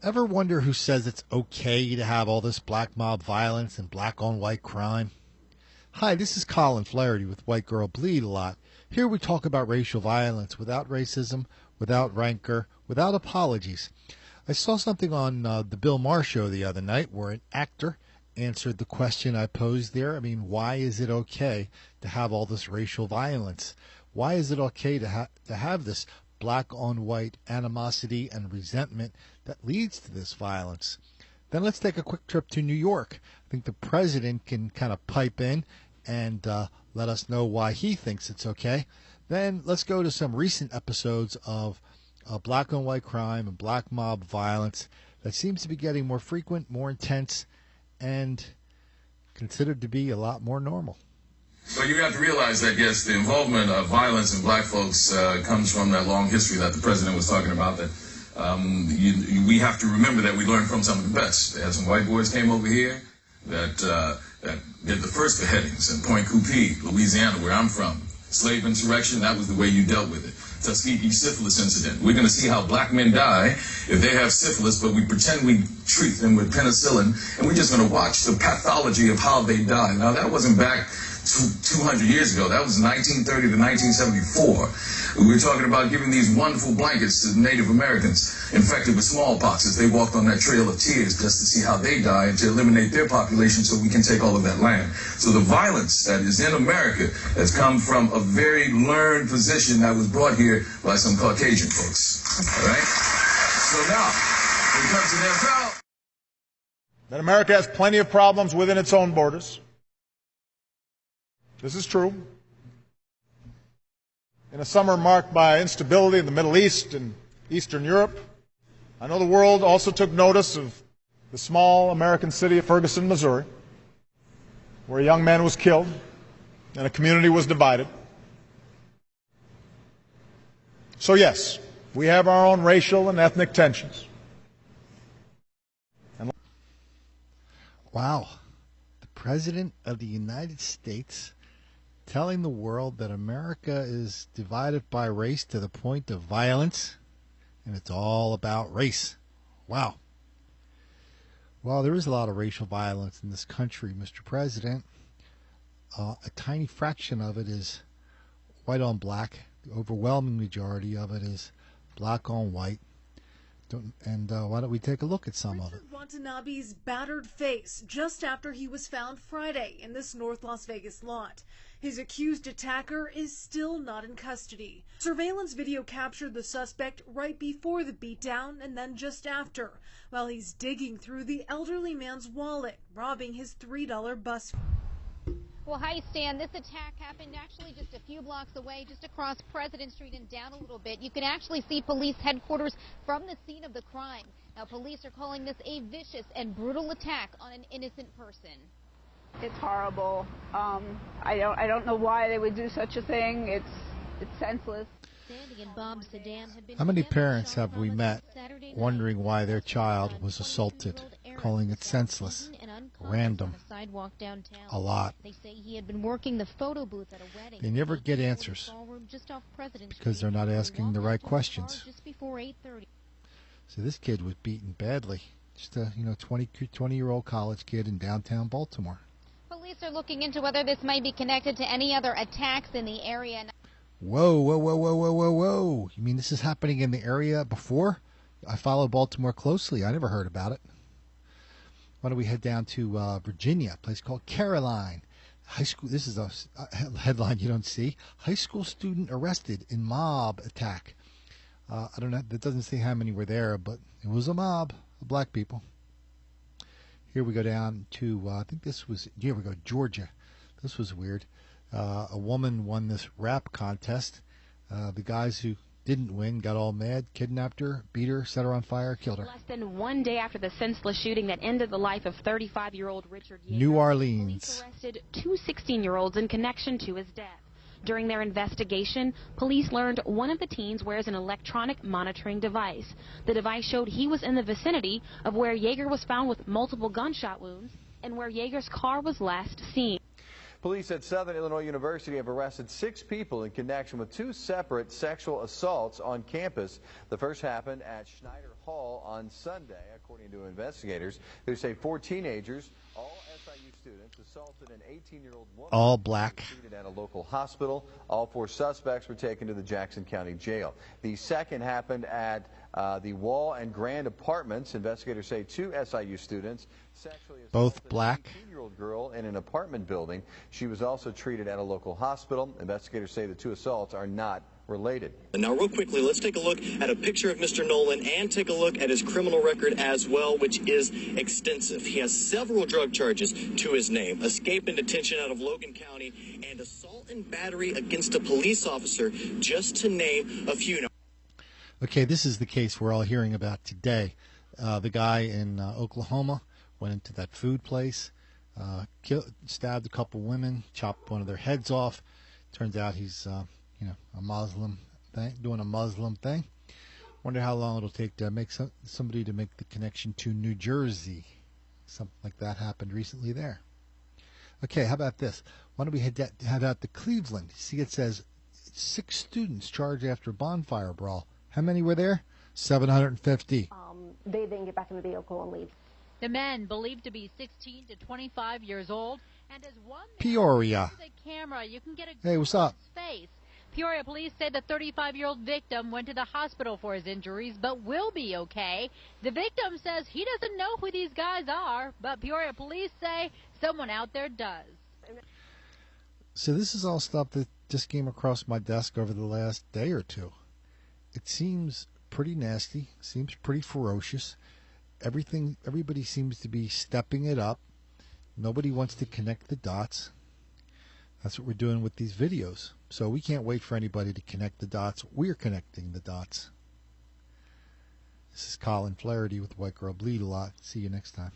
Ever wonder who says it's okay to have all this black mob violence and black on white crime? Hi, this is Colin Flaherty with White Girl Bleed a Lot. Here we talk about racial violence without racism, without rancor, without apologies. I saw something on the Bill Maher show the other night where an actor answered the question I posed there. I mean, why is it okay to have all this racial violence? Why is it okay to have this black on white animosity and resentment that leads to this violence? Then let's take a quick trip to New York. I think the president can kind of pipe in and let us know why he thinks it's okay. Then let's go to some recent episodes of black on white crime and black mob violence that seems to be getting more frequent, more intense, and considered to be a lot more normal. So you have to realize that, yes, the involvement of violence in black folks comes from that long history that the president was talking about, that we have to remember that we learned from some of the best. They had some white boys came over here that did the first beheadings in Point Coupee, Louisiana, where I'm from. Slave insurrection, that was the way you dealt with it. Tuskegee syphilis incident. We're going to see how black men die if they have syphilis, but we pretend we treat them with penicillin, and we're just going to watch the pathology of how they die. Now, that wasn't back 200 years ago. That was 1930 to 1974. We were talking about giving these wonderful blankets to Native Americans infected with smallpox as they walked on that trail of tears just to see how they die and to eliminate their population so we can take all of that land. So the violence that is in America has come from a very learned position that was brought here by some Caucasian folks. All right? So now, when it comes to their power, that America has plenty of problems within its own borders. This is true. In a summer marked by instability in the Middle East and Eastern Europe, I know the world also took notice of the small American city of Ferguson, Missouri, where a young man was killed and a community was divided. So yes, we have our own racial and ethnic tensions. Wow. The President of the United States telling the world that America is divided by race to the point of violence, and it's all about race. Wow. Well, there is a lot of racial violence in this country, Mr. President. A tiny fraction of it is white on black. The overwhelming majority of it is black on white. Why don't we take a look at some of it? Richard Watanabe's battered face just after he was found Friday in this North Las Vegas lot. His accused attacker is still not in custody. Surveillance video captured the suspect right before the beatdown and then just after, while he's digging through the elderly man's wallet, robbing his $3 bus fare. Well, hi, Stan. This attack happened actually just a few blocks away, just across President Street and down a little bit. You can actually see police headquarters from the scene of the crime. Now, police are calling this a vicious and brutal attack on an innocent person. It's horrible. I don't know why they would do such a thing. It's senseless. How many parents have we met wondering why their child was assaulted, calling it senseless, random, a lot? They never get answers because they're not asking the right questions. So this kid was beaten badly, just a 20-year-old college kid in downtown Baltimore. Police are looking into whether this might be connected to any other attacks in the area. Whoa, whoa, whoa, whoa, whoa, whoa, whoa. You mean this is happening in the area before? I follow Baltimore closely. I never heard about it. Why don't we head down to Virginia, a place called Caroline. High school. This is a headline you don't see. High school student arrested in mob attack. I don't know. That doesn't say how many were there, but it was a mob of black people. Here we go down to, I think this was, here we go, Georgia. This was weird. A woman won this rap contest. The guys who didn't win got all mad, kidnapped her, beat her, set her on fire, killed her. Less than 1 day after the senseless shooting that ended the life of 35-year-old Richard Yeager, New Orleans. Police arrested two 16-year-olds in connection to his death. During their investigation, police learned one of the teens wears an electronic monitoring device. The device showed he was in the vicinity of where Yeager was found with multiple gunshot wounds and where Yeager's car was last seen. Police at Southern Illinois University have arrested 6 people in connection with 2 separate sexual assaults on campus. The first happened at Schneider Hall on Sunday, according to investigators who say 4 teenagers, all SIU students, assaulted an 18-year-old woman. All black. Treated at a local hospital. All 4 suspects were taken to the Jackson County Jail. The second happened at the Wall and Grand Apartments. Investigators say 2 SIU students sexually assaulted Both black. an 18-year-old girl in an apartment building. She was also treated at a local hospital. Investigators say the 2 assaults are not related. And now, real quickly, let's take a look at a picture of Mr. Nolan and take a look at his criminal record as well, which is extensive. He has several drug charges to his name, escape and detention out of Logan County, and assault and battery against a police officer, just to name a few. Okay, this is the case we're all hearing about today. The guy in Oklahoma went into that food place, stabbed a couple women, chopped one of their heads off. Turns out he's a Muslim thing, doing a Muslim thing. Wonder how long it'll take to make somebody to make the connection to New Jersey. Something like that happened recently there. Okay, how about this? Why don't we head out to Cleveland? See, it says 6 students charged after bonfire brawl. How many were there? 750. They then get back in the vehicle and leave. The men, believed to be 16 to 25 years old, and as one Peoria. the camera, you can get a Hey, what's up? face. Peoria police say the 35-year-old victim went to the hospital for his injuries, but will be okay. The victim says he doesn't know who these guys are, but Peoria police say someone out there does. So this is all stuff that just came across my desk over the last day or two. It seems pretty nasty, seems pretty ferocious. Everybody seems to be stepping it up. Nobody wants to connect the dots. That's what we're doing with these videos. So we can't wait for anybody to connect the dots. We're connecting the dots. This is Colin Flaherty with White Girl Bleed a Lot. See you next time.